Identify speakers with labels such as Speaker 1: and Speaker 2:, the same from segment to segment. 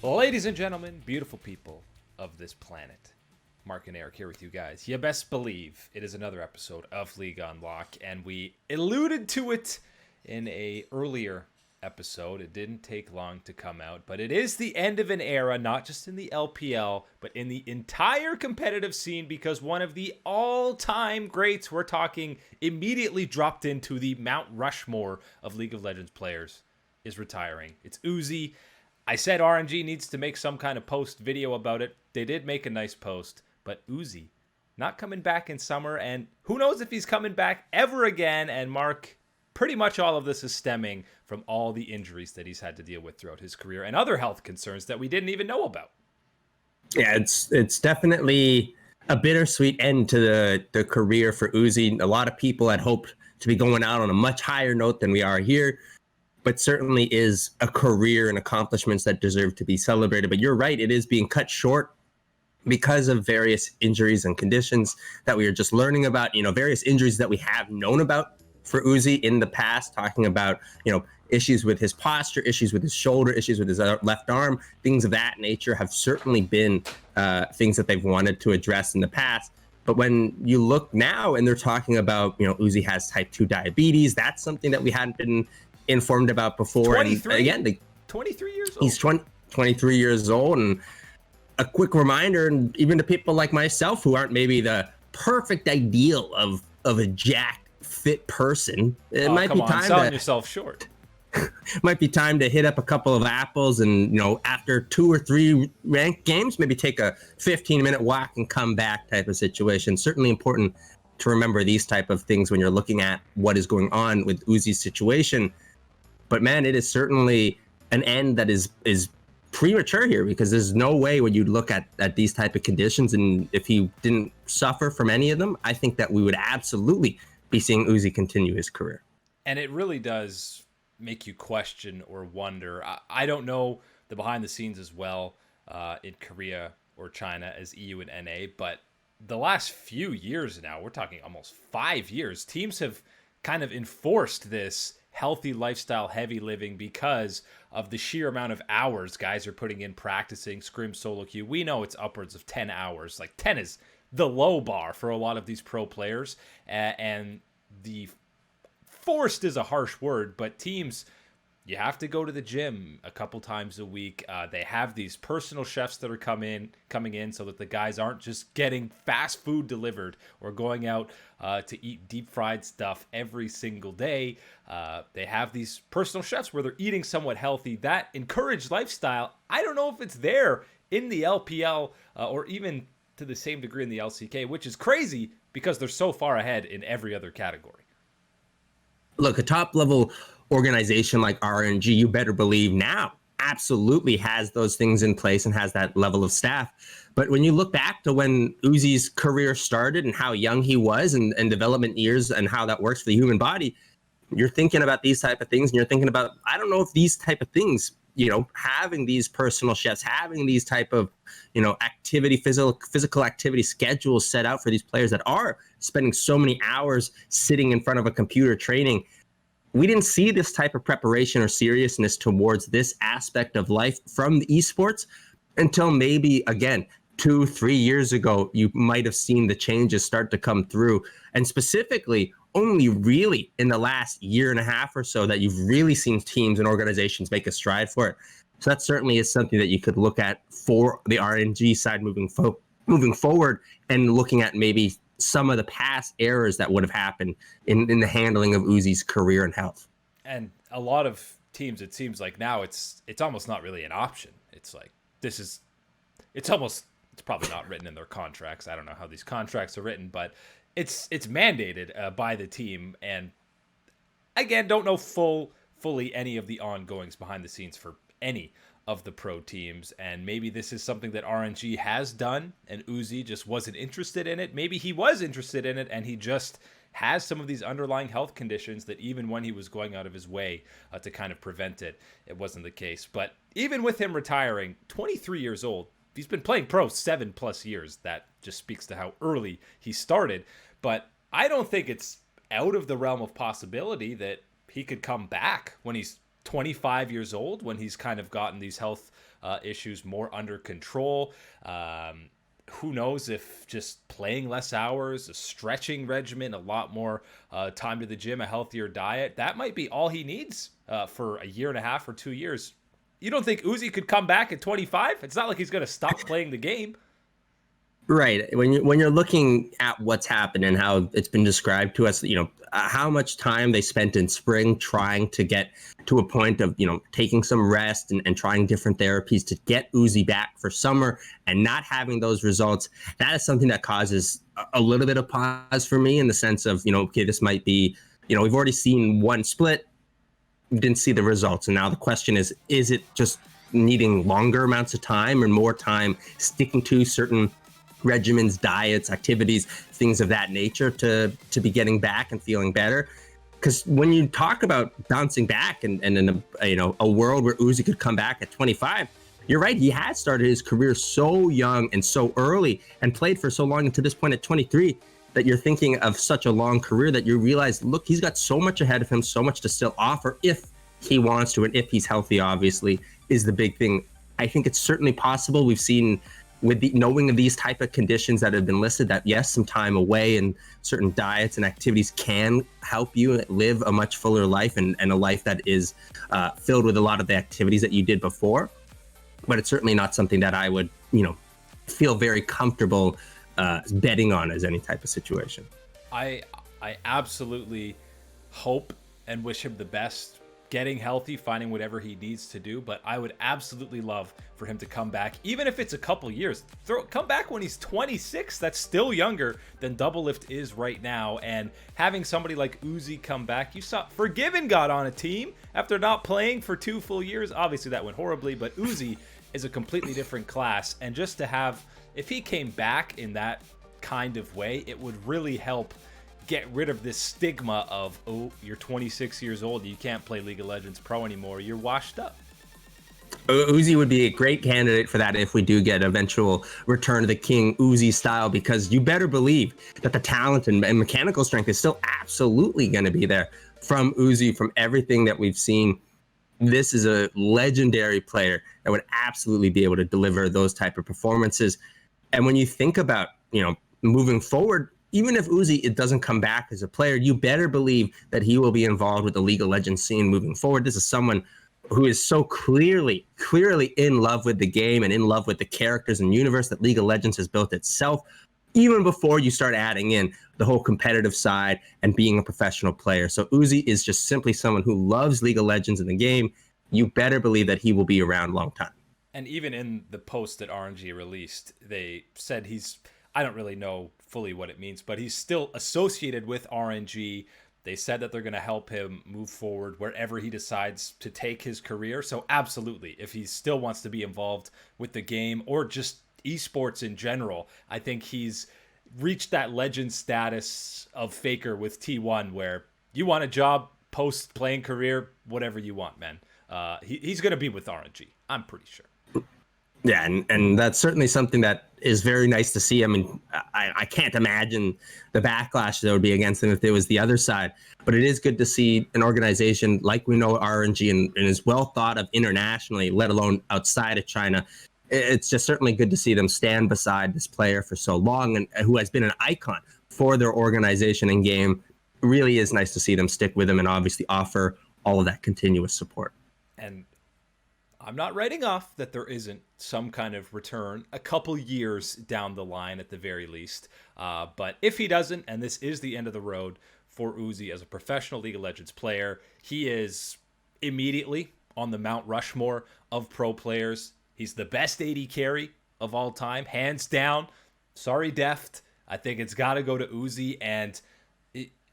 Speaker 1: Ladies and gentlemen, beautiful people of this planet, Mark and Eric here with you guys. You best believe it is another episode of League Unlock, and we alluded to it in a earlier episode. It didn't take long to come out, but it is the end of an era, not just in the LPL, but in the entire competitive scene, because one of the all-time greats, we're talking immediately dropped into the Mount Rushmore of League of Legends players, is retiring. It's Uzi. I said RNG needs to make some kind of post video about it. They did make a nice post, but Uzi not coming back in summer, and who knows if he's coming back ever again. And Mark, pretty much all of this is stemming from all the injuries that he's had to deal with throughout his career and other health concerns that we didn't even know about.
Speaker 2: Yeah, it's definitely a bittersweet end to the career for Uzi. A lot of people had hoped to be going out on a much higher note than we are here, but certainly is a career and accomplishments that deserve to be celebrated. But you're right, it is being cut short because of various injuries and conditions that we are just learning about, various injuries that we have known about for Uzi in the past, talking about, issues with his posture, issues with his shoulder, issues with his left arm, things of that nature have certainly been things that they've wanted to address in the past. But when you look now and they're talking about, Uzi has type 2 diabetes, that's something that we hadn't been informed about before.
Speaker 1: 23?
Speaker 2: And again,
Speaker 1: 23 years old.
Speaker 2: He's 23 years old. And a quick reminder, and even to people like myself who aren't maybe the perfect ideal of a jacked, fit person, it might be time
Speaker 1: selling yourself short.
Speaker 2: Might be time to hit up a couple of apples and, after 2 or 3 ranked games, maybe take a 15-minute walk and come back type of situation. Certainly important to remember these type of things when you're looking at what is going on with Uzi's situation. But man, it is certainly an end that is premature here, because there's no way when you look at these type of conditions, and if he didn't suffer from any of them, I think that we would absolutely be seeing Uzi continue his career.
Speaker 1: And it really does make you question or wonder. I don't know the behind the scenes as well in Korea or China as EU and NA, but the last few years now, we're talking almost 5 years, teams have kind of enforced this healthy lifestyle, heavy living, because of the sheer amount of hours guys are putting in practicing scrim solo queue. We know it's upwards of 10 hours. Like 10 is the low bar for a lot of these pro players. And the forced is a harsh word, but teams, you have to go to the gym a couple times a week. They have these personal chefs that are coming in so that the guys aren't just getting fast food delivered or going out to eat deep fried stuff every single day. They have these personal chefs where they're eating somewhat healthy. That encouraged lifestyle, I don't know if it's there in the LPL or even to the same degree in the LCK, which is crazy because they're so far ahead in every other category.
Speaker 2: Look, a top level organization like RNG, you better believe now absolutely has those things in place and has that level of staff. But when you look back to when Uzi's career started and how young he was and development years and how that works for the human body, you're thinking about these type of things and you're thinking about, I don't know if these type of things, having these personal chefs, having these type of, activity, physical activity schedules set out for these players that are spending so many hours sitting in front of a computer training. We didn't see this type of preparation or seriousness towards this aspect of life from the esports until maybe, again, 2-3 years ago. You might have seen the changes start to come through. And specifically, only really in the last year and a half or so that you've really seen teams and organizations make a stride for it. So that certainly is something that you could look at for the RNG side moving forward, and looking at maybe some of the past errors that would have happened in the handling of Uzi's career and health.
Speaker 1: And a lot of teams, it seems like now it's almost not really an option. It's like, it's probably not written in their contracts. I don't know how these contracts are written, but it's mandated by the team. And again, don't know fully any of the ongoings behind the scenes for any of the pro teams, and maybe this is something that RNG has done and Uzi just wasn't interested in it. Maybe he was interested in it and he just has some of these underlying health conditions that even when he was going out of his way to kind of prevent it, it wasn't the case. But even with him retiring, 23 years old, he's been playing pro 7+ years. That just speaks to how early he started. But I don't think it's out of the realm of possibility that he could come back when he's 25 years old, when he's kind of gotten these health issues more under control. Who knows if just playing less hours, a stretching regimen, a lot more time to the gym, a healthier diet, that might be all he needs for a year and a half or 2 years. You don't think Uzi could come back at 25? It's not like he's going to stop playing the game.
Speaker 2: Right. When you're looking at what's happened and how it's been described to us, how much time they spent in spring trying to get to a point of, taking some rest and trying different therapies to get Uzi back for summer and not having those results, that is something that causes a little bit of pause for me in the sense of, okay, this might be, we've already seen one split, didn't see the results. And now the question is it just needing longer amounts of time or more time sticking to certain regimens, diets, activities, things of that nature to be getting back and feeling better? Because when you talk about bouncing back and in a world where Uzi could come back at 25, you're right. He had started his career so young and so early and played for so long, and to this point at 23, that you're thinking of such a long career that you realize, look, he's got so much ahead of him, so much to still offer if he wants to, and if he's healthy, obviously, is the big thing. I think it's certainly possible. We've seen with the knowing of these type of conditions that have been listed, that yes, some time away and certain diets and activities can help you live a much fuller life and a life that is filled with a lot of the activities that you did before. But it's certainly not something that I would, feel very comfortable betting on as any type of situation.
Speaker 1: I absolutely hope and wish him the best, getting healthy, finding whatever he needs to do. But I would absolutely love for him to come back, even if it's a couple years. Come back when he's 26. That's still younger than Doublelift is right now. And having somebody like Uzi come back, you saw Forgiven got on a team after not playing for 2 full years. Obviously that went horribly, but Uzi is a completely different class. And just to have, if he came back in that kind of way, it would really help get rid of this stigma of, oh, you're 26 years old, you can't play League of Legends Pro anymore, you're washed up.
Speaker 2: Uzi would be a great candidate for that if we do get eventual Return of the King Uzi style, because you better believe that the talent and mechanical strength is still absolutely going to be there from Uzi, from everything that we've seen. This is a legendary player that would absolutely be able to deliver those type of performances. And when you think about, moving forward, even if Uzi it doesn't come back as a player, you better believe that he will be involved with the League of Legends scene moving forward. This is someone who is so clearly in love with the game and in love with the characters and universe that League of Legends has built itself, even before you start adding in the whole competitive side and being a professional player. So Uzi is just simply someone who loves League of Legends in the game. You better believe that he will be around a long time.
Speaker 1: And even in the post that RNG released, they said I don't really know fully what it means, but he's still associated with RNG. They said that they're going to help him move forward wherever he decides to take his career. So absolutely, if he still wants to be involved with the game or just esports in general, I think he's reached that legend status of Faker with T1, where you want a job, post playing career, whatever you want, man. He's going to be with RNG, I'm pretty sure.
Speaker 2: Yeah, and that's certainly something that is very nice to see. I mean, I can't imagine the backlash that would be against him if it was the other side. But it is good to see an organization like we know RNG and is well thought of internationally, let alone outside of China. It's just certainly good to see them stand beside this player for so long and who has been an icon for their organization and game. It really is nice to see them stick with him and obviously offer all of that continuous support.
Speaker 1: And I'm not writing off that there isn't some kind of return a couple years down the line at the very least. But if he doesn't, and this is the end of the road for Uzi as a professional League of Legends player, he is immediately on the Mount Rushmore of pro players. He's the best AD carry of all time, hands down. Sorry, Deft. I think it's got to go to Uzi. And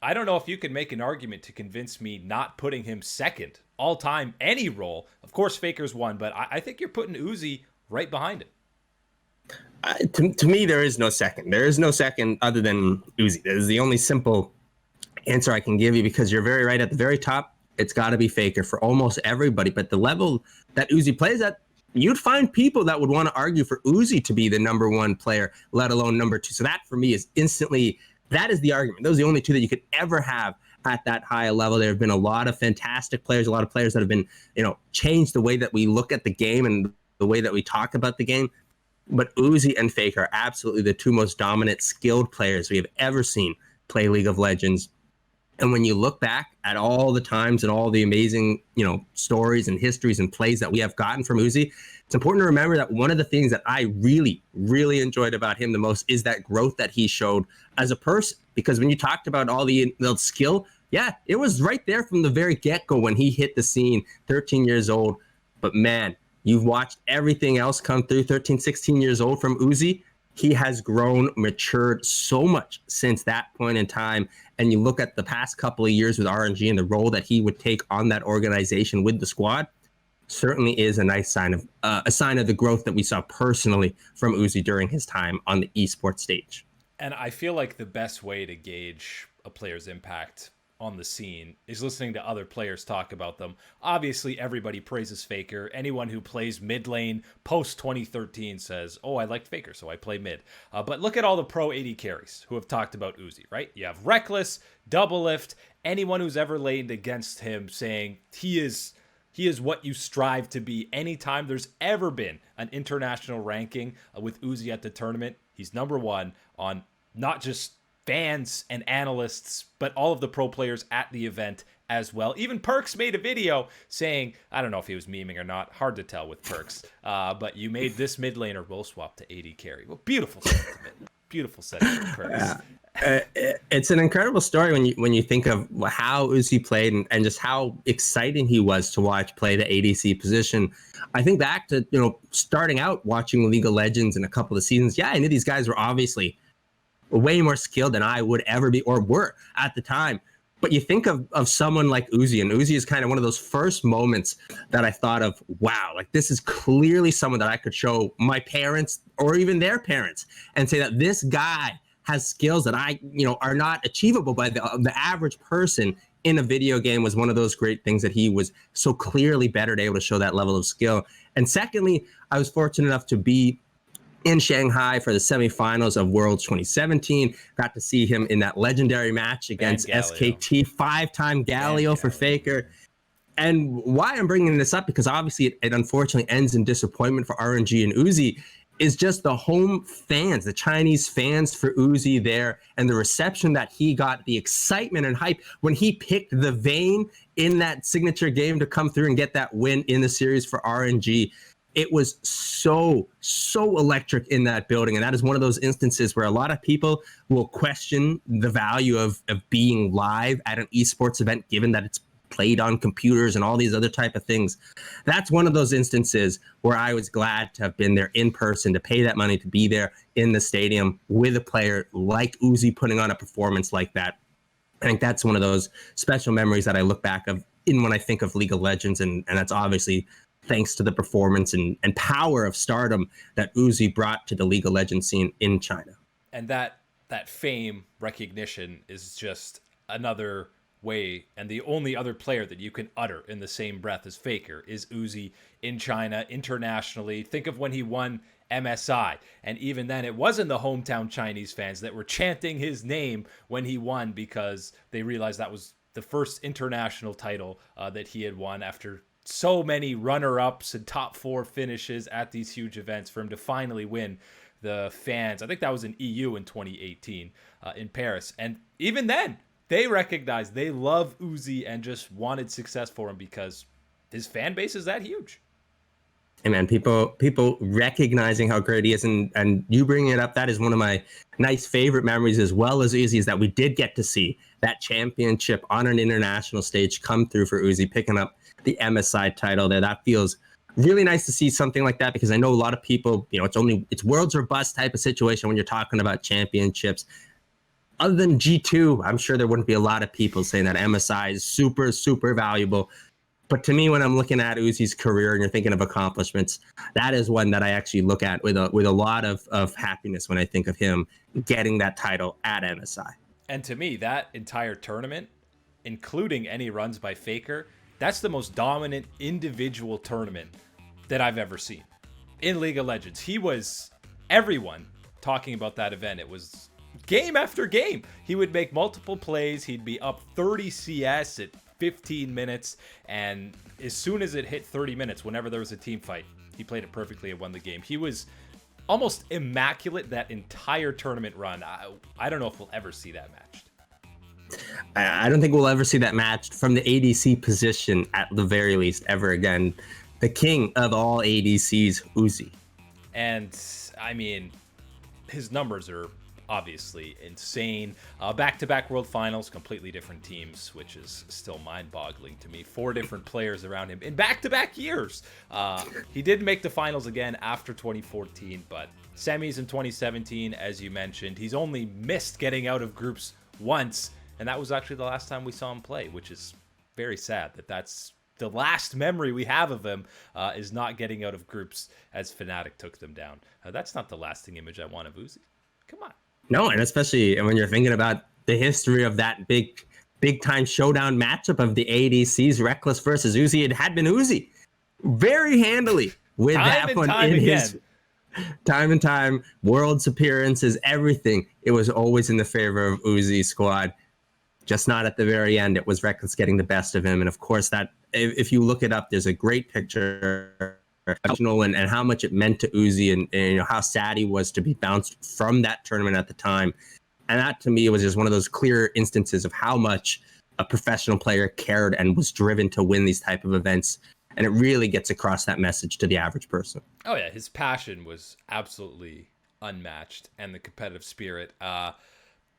Speaker 1: I don't know if you can make an argument to convince me not putting him second all time, any role. Of course, Faker's one, but I think you're putting Uzi right behind him.
Speaker 2: To me, there is no second. There is no second other than Uzi. That is the only simple answer I can give you, because you're very right. At the very top, it's got to be Faker for almost everybody. But the level that Uzi plays at, you'd find people that would want to argue for Uzi to be the number one player, let alone number two. So that for me is instantly, that is the argument. Those are the only two that you could ever have at that high level. There have been a lot of fantastic players, a lot of players that have been, changed the way that we look at the game and the way that we talk about the game. But Uzi and Fake are absolutely the two most dominant, skilled players we have ever seen play League of Legends. And when you look back at all the times and all the amazing, stories and histories and plays that we have gotten from Uzi, it's important to remember that one of the things that I really, really enjoyed about him the most is that growth that he showed as a person. Because when you talked about all the skill, yeah, it was right there from the very get-go when he hit the scene, 13 years old. But man, you've watched everything else come through, 13, 16 years old from Uzi. He has grown, matured so much since that point in time. And you look at the past couple of years with RNG and the role that he would take on that organization with the squad, certainly is a nice sign of the growth that we saw personally from Uzi during his time on the esports stage.
Speaker 1: And I feel like the best way to gauge a player's impact on the scene is listening to other players talk about them. Obviously, everybody praises Faker. Anyone who plays mid lane post 2013 says, oh, I liked Faker, so I play mid. But look at all the pro AD carries who have talked about Uzi, right? You have Reckless, Double Lift, anyone who's ever laned against him saying he is what you strive to be. Anytime there's ever been an international ranking with Uzi at the tournament, he's number one on not just fans and analysts, but all of the pro players at the event as well. Even Perks made a video saying, I don't know if he was memeing or not, hard to tell with Perks, but you made this mid laner will swap to AD carry. Well, beautiful sentiment. Beautiful sentiment, Perks.
Speaker 2: It's an incredible story when you think of how Uzi played and just how exciting he was to watch play the ADC position. I think back to starting out watching League of Legends in a couple of seasons. Yeah, I knew these guys were obviously way more skilled than I would ever be or were at the time. But you think of someone like Uzi, and Uzi is kind of one of those first moments that I thought of, wow, like this is clearly someone that I could show my parents or even their parents and say that this guy has skills that are not achievable by the average person in a video game. Was one of those great things that he was so clearly better to able to show that level of skill. And secondly, I was fortunate enough to be in Shanghai for the semifinals of Worlds 2017. Got to see him in that legendary match against SKT, 5-time Galio for Faker. And why I'm bringing this up, because obviously it unfortunately ends in disappointment for RNG and Uzi, is just the home fans, the Chinese fans for Uzi there, and the reception that he got, the excitement and hype when he picked the Vayne in that signature game to come through and get that win in the series for RNG. It was so electric in that building. And that is one of those instances where a lot of people will question the value of being live at an esports event, given that it's played on computers and all these other type of things. That's one of those instances where I was glad to have been there in person, to pay that money, to be there in the stadium with a player like Uzi putting on a performance like that. I think that's one of those special memories that I look back of when I think of League of Legends. And that's obviously thanks to the performance and power of stardom that Uzi brought to the League of Legends scene in China.
Speaker 1: And that fame recognition is just another way, and the only other player that you can utter in the same breath as Faker is Uzi in China, internationally. Think of when he won MSI, and even then it wasn't the hometown Chinese fans that were chanting his name when he won, because they realized that was the first international title that he had won after so many runner-ups and top 4 finishes at these huge events. For him to finally win, the fans, I think that was in EU in 2018 in Paris, and even then they recognized, they love Uzi and just wanted success for him because his fan base is that huge.
Speaker 2: Hey man, people recognizing how great he is, and you bringing it up, that is one of my nice favorite memories, as well as Uzi, is that we did get to see that championship on an international stage come through for Uzi, picking up the MSI title there. That feels really nice to see something like that, because I know a lot of people, it's worlds or bust type of situation when you're talking about championships. Other than G2, I'm sure there wouldn't be a lot of people saying that MSI is super valuable. But to me, when I'm looking at Uzi's career and you're thinking of accomplishments, that is one that I actually look at with a lot of happiness when I think of him getting that title at MSI.
Speaker 1: And to me, that entire tournament, including any runs by Faker, that's the most dominant individual tournament that I've ever seen in League of Legends. He was everyone talking about that event. It was game after game. He would make multiple plays. He'd be up 30 CS at 15 minutes. And as soon as it hit 30 minutes, whenever there was a team fight, He played it perfectly and won the game. He was almost immaculate that entire tournament run. I don't know if we'll ever see that matched.
Speaker 2: I don't think we'll ever see that matched from the ADC position at the very least ever again. The king of all ADCs, Uzi.
Speaker 1: And I mean, his numbers are obviously insane. Back-to-back World Finals, completely different teams, which is still mind-boggling to me. 4 different players around him in back-to-back years. He did make the finals again after 2014, but semis in 2017, as you mentioned. He's only missed getting out of groups once, and that was actually the last time we saw him play, which is very sad that's the last memory we have of him, is not getting out of groups as Fnatic took them down. That's not the lasting image I want of Uzi. Come on.
Speaker 2: No, and especially when you're thinking about the history of that big time showdown matchup of the ADCs, Reckless versus Uzi, it had been Uzi very handily with that one in his time and time, Worlds appearances, everything. It was always in the favor of Uzi's squad. Just not at the very end. It was Reckless getting the best of him. And of course, that if you look it up, there's a great picture and how much it meant to Uzi and you know how sad he was to be bounced from that tournament at the time. And that to me was just one of those clear instances of how much a professional player cared and was driven to win these type of events. And it really gets across that message to the average person.
Speaker 1: Oh yeah, his passion was absolutely unmatched, and the competitive spirit.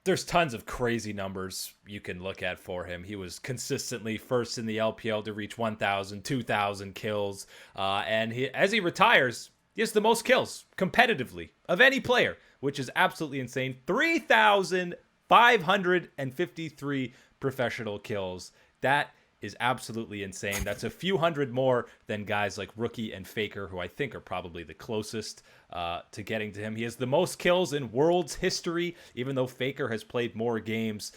Speaker 1: There's tons of crazy numbers you can look at for him. He was consistently first in the LPL to reach 1,000, 2,000 kills. And as he retires, he has the most kills competitively of any player, which is absolutely insane. 3,553 professional kills. That is absolutely insane. That's a few hundred more than guys like Rookie and Faker, who I think are probably the closest to getting to him. He has the most kills in Worlds history, even though Faker has played more games.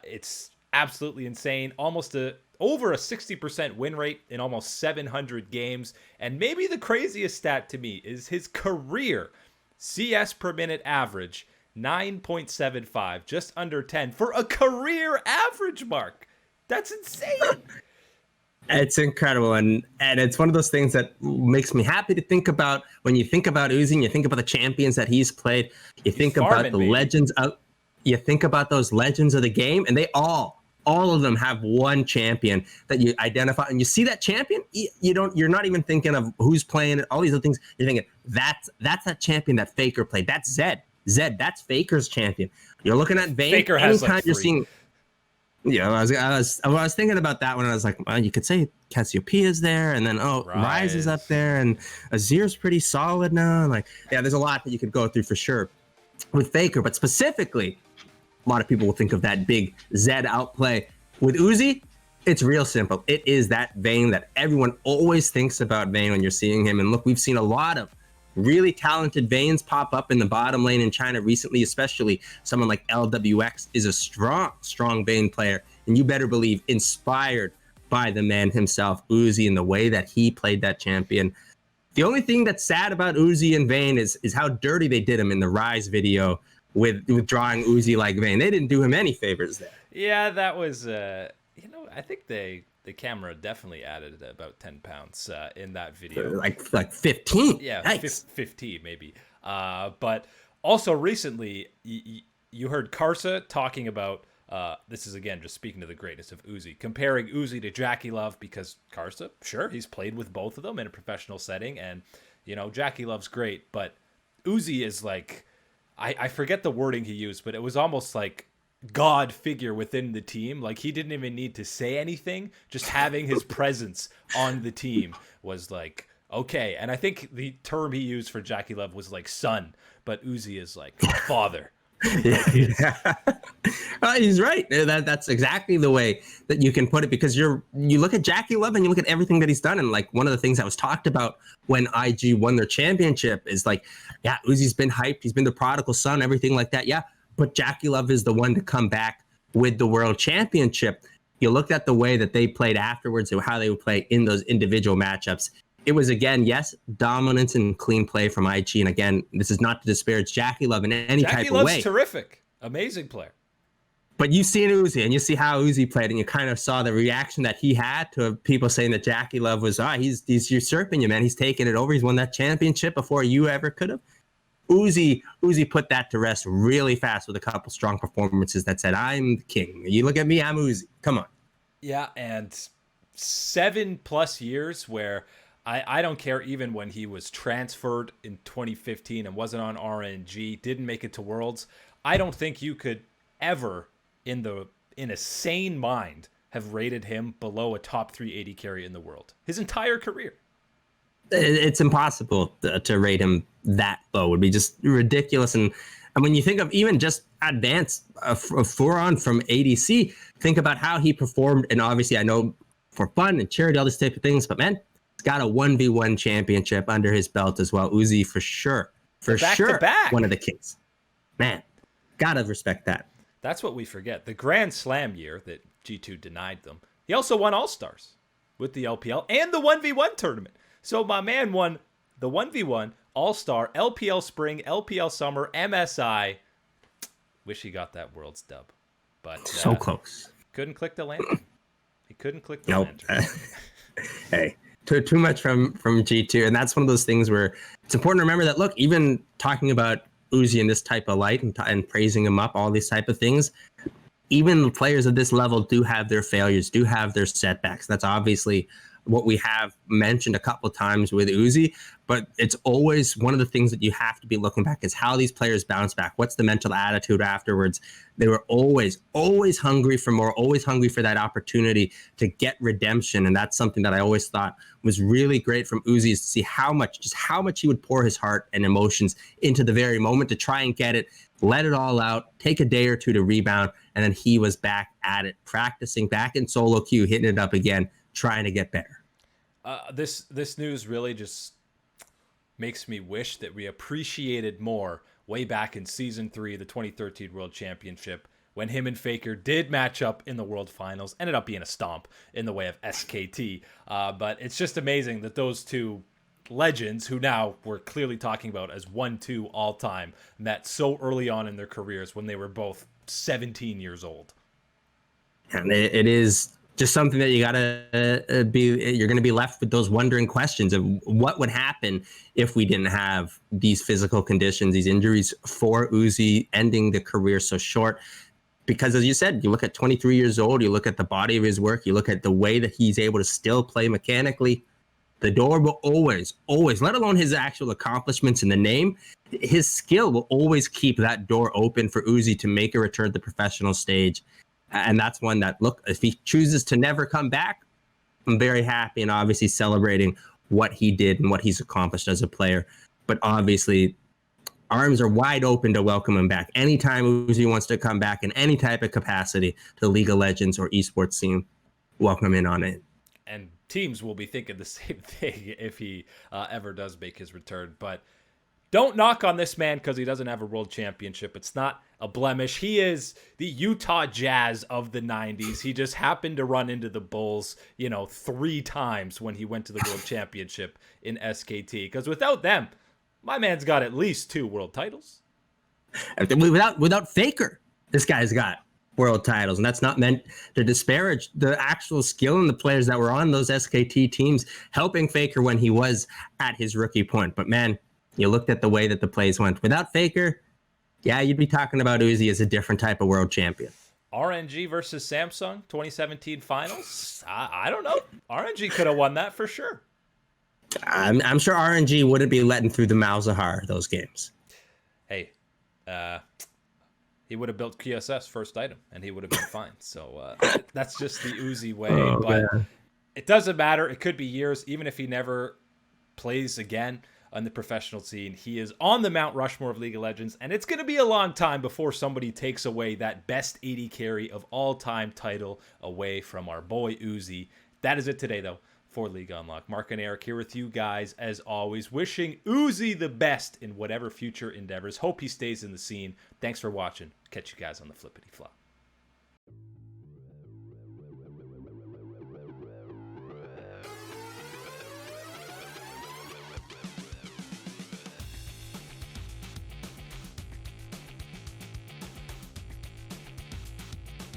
Speaker 1: It's absolutely insane. Almost over a 60% win rate in almost 700 games. And maybe the craziest stat to me is his career CS per minute average, 9.75, just under 10 for a career average mark. That's insane.
Speaker 2: It's incredible. And it's one of those things that makes me happy to think about when you think about Uzi, you think about the champions that he's played, you think about the legends of, you think about those legends of the game, and they all of them have one champion that you identify, and you see that champion, you're not even thinking of who's playing it, all these other things. You're thinking that's that champion that Faker played. That's Zed, that's Faker's champion. You're looking at Vayne.
Speaker 1: Faker has
Speaker 2: anytime
Speaker 1: like 3.
Speaker 2: You're seeing. Yeah, I was thinking about that when I was like, well, you could say Cassiopeia is there, and then Rise is up there, and Azir's pretty solid now. And like, yeah, there's a lot that you could go through for sure with Faker, but specifically, a lot of people will think of that big Zed outplay. With Uzi, it's real simple. It is that Vayne that everyone always thinks about Vayne when you're seeing him. And look, we've seen a lot of really talented Vaynes pop up in the bottom lane in China recently, especially someone like LWX is a strong Vayne player. And you better believe inspired by the man himself, Uzi, and the way that he played that champion. The only thing that's sad about Uzi and Vayne is how dirty they did him in the Rise video with drawing Uzi like Vayne. They didn't do him any favors there.
Speaker 1: Yeah, that was, I think the camera definitely added about 10 pounds in that video.
Speaker 2: Like 15.
Speaker 1: Yeah,
Speaker 2: nice.
Speaker 1: 15 maybe. But also recently, you heard Karsa talking about, this is again just speaking to the greatness of Uzi, comparing Uzi to Jackie Love, because Karsa, sure, he's played with both of them in a professional setting, and, Jackie Love's great, but Uzi is like, I forget the wording he used, but it was almost like God figure within the team. Like, he didn't even need to say anything. Just having his presence on the team was like, okay. And I think the term he used for Jackie Love was like son, but Uzi is like father.
Speaker 2: Yeah. He's right. That's exactly the way that you can put it, because you look at Jackie Love and you look at everything that he's done, and like one of the things that was talked about when IG won their championship is like, yeah, Uzi's been hyped, he's been the prodigal son, everything like that. Yeah, but Jackie Love is the one to come back with the world championship. You looked at the way that they played afterwards and how they would play in those individual matchups. It was, again, yes, dominance and clean play from IG. And again, this is not to disparage Jackie Love in any type of way.
Speaker 1: Jackie Love's terrific. Amazing player.
Speaker 2: But you've seen Uzi, and you see how Uzi played, and you kind of saw the reaction that he had to people saying that Jackie Love was, he's usurping you, man. He's taking it over. He's won that championship before you ever could have. Uzi put that to rest really fast with a couple strong performances that said, I'm the king. You look at me, I'm Uzi. Come on.
Speaker 1: Yeah, and 7+ years where I don't care, even when he was transferred in 2015 and wasn't on RNG, didn't make it to Worlds. I don't think you could ever in a sane mind have rated him below a top 380 carry in the world his entire career.
Speaker 2: It's impossible to rate him that low. It would be just ridiculous. And when you think of even just advanced Furon from ADC, think about how he performed. And obviously, I know for fun and charity, all these type of things, but man, he's got a 1v1 championship under his belt as well. Uzi, for sure.
Speaker 1: Back to back.
Speaker 2: One of the kings. Man, gotta respect that.
Speaker 1: That's what we forget. The Grand Slam year that G2 denied them, he also won All-Stars with the LPL and the 1v1 tournament. So my man won the 1v1, All-Star, LPL Spring, LPL Summer, MSI. Wish he got that Worlds dub. But
Speaker 2: so close.
Speaker 1: Couldn't click the lantern. He couldn't click the
Speaker 2: nope.
Speaker 1: lantern.
Speaker 2: Hey, too much from G2. And that's one of those things where it's important to remember that, look, even talking about Uzi in this type of light and praising him up, all these type of things, even players at this level do have their failures, do have their setbacks. That's obviously what we have mentioned a couple of times with Uzi, but it's always one of the things that you have to be looking back is how these players bounce back. What's the mental attitude afterwards? They were always hungry for more, always hungry for that opportunity to get redemption. And that's something that I always thought was really great from Uzi, is to see how much he would pour his heart and emotions into the very moment to try and get it, let it all out, take a day or two to rebound. And then he was back at it, practicing back in solo queue, hitting it up again, trying to get better.
Speaker 1: This news really just makes me wish that we appreciated more way back in Season 3, the 2013 World Championship, when him and Faker did match up in the World Finals. Ended up being a stomp in the way of SKT. But it's just amazing that those two legends, who now we're clearly talking about as 1-2 all-time, met so early on in their careers when they were both 17 years old.
Speaker 2: And it is just something that you're going to be left with those wondering questions of what would happen if we didn't have these physical conditions, these injuries for Uzi, ending the career so short. Because as you said, you look at 23 years old, you look at the body of his work, you look at the way that he's able to still play mechanically, the door will always, let alone his actual accomplishments in the name, his skill will always keep that door open for Uzi to make a return to the professional stage. And that's one that, look, if he chooses to never come back, I'm very happy and obviously celebrating what he did and what he's accomplished as a player. But obviously, arms are wide open to welcome him back. Anytime Uzi wants to come back in any type of capacity to the League of Legends or esports scene, welcome him in on it.
Speaker 1: And teams will be thinking the same thing if he ever does make his return. But don't knock on this man because he doesn't have a world championship. It's not a blemish. He is the Utah Jazz of the 90s. He just happened to run into the Bulls, 3 times when he went to the world championship in SKT. Because without them, my man's got at least 2 world titles.
Speaker 2: Without Faker, this guy's got world titles. And that's not meant to disparage the actual skill and the players that were on those SKT teams helping Faker when he was at his rookie point. But man, you looked at the way that the plays went. Without Faker, yeah, you'd be talking about Uzi as a different type of world champion.
Speaker 1: RNG versus Samsung 2017 finals? I don't know. RNG could have won that for sure.
Speaker 2: I'm sure RNG wouldn't be letting through the Malzahar those games.
Speaker 1: Hey, he would have built QSS first item, and he would have been fine. So that's just the Uzi way. But man, it doesn't matter. It could be years. Even if he never plays again on the professional scene, he is on the Mount Rushmore of League of Legends, and it's going to be a long time before somebody takes away that best 80 carry of all time title away from our boy Uzi. That is it today, though, for League Unlock. Mark and Eric here with you guys, as always, wishing Uzi the best in whatever future endeavors. Hope he stays in the scene. Thanks for watching. Catch you guys on the flippity flop.